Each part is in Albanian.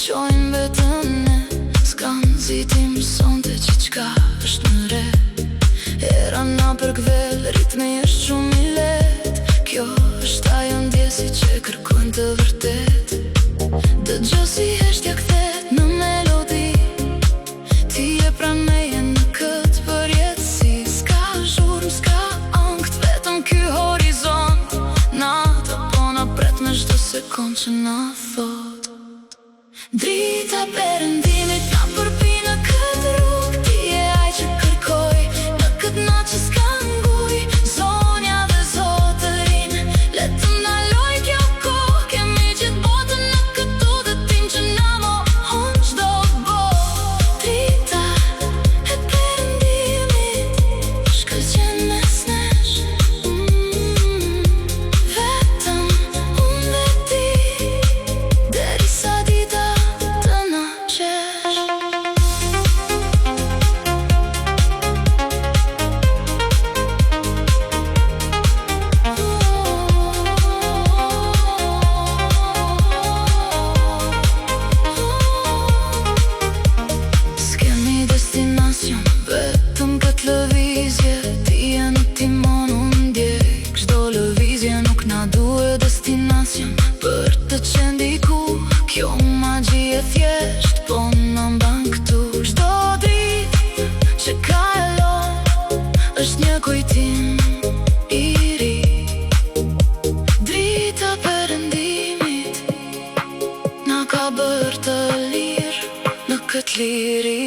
Qojnë vetëm ne, s'kan zitim sonte që qka është në re. Era na për kvel, ritmi është shumë i let. Kjo është ajo ndjesi që kërkojnë të vërtet. Dëgjo si heshtja kthet në melodi. Ti je pranë meje në këtë përjetësi. S'ka zhurmë, s'ka ëngt, vetëm ky horizont. Nata po na pret me çdo sekond që na thot. Drita perëndimit na përpi në këtë rrugë. Ti je ai që kërkoj në këtë natë që s'ka nguj. Zonja dhe zotërin, le të ndaloj kjo kohë. Kemi gjithë botën në këtu dhe tim që na mohon çdo botë. Drita e perëndimit shkëlqen mes nesh. Vetëm unë dhe ti, derisa dita vetëm këtë lëvizje. Ti je në timon, unë ndjek çdo lëvizje. Nuk na duhet destinacion për të qenë diku. Kjo magji e thjesht po na mban këtu. Çdo dritë që kalon është një kujtim i ri. Drita perëndimit na ka bërë të lirë në këtë liri.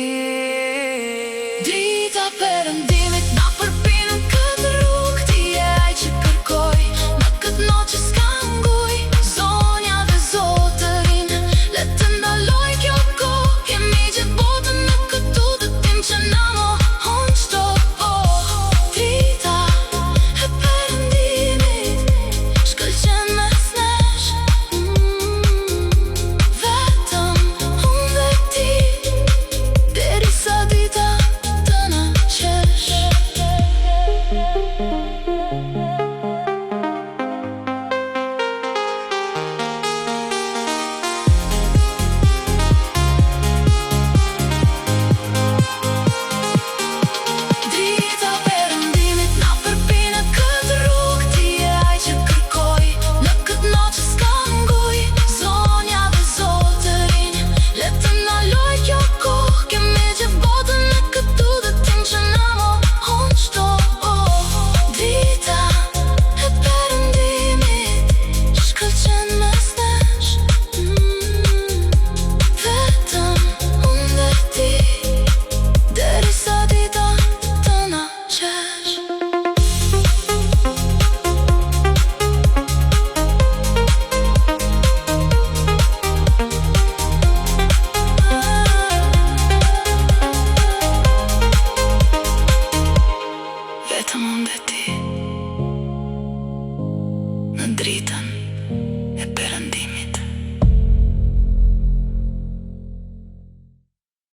Drita perëndimit na përpi në këtë rrugë. Ti je ai që kërkoj në këtë natë që s'ka nguj. Zonja dhe zotërin, le të ndaloj kjo kohë. Kemi gjithë botën në këtu dhe tim që na mohon çdo botë. Drita e perëndimit shkëlqen mes nesh. Vetëm unë dhe ti, derisa dita vetëm unë dhe ti në dritën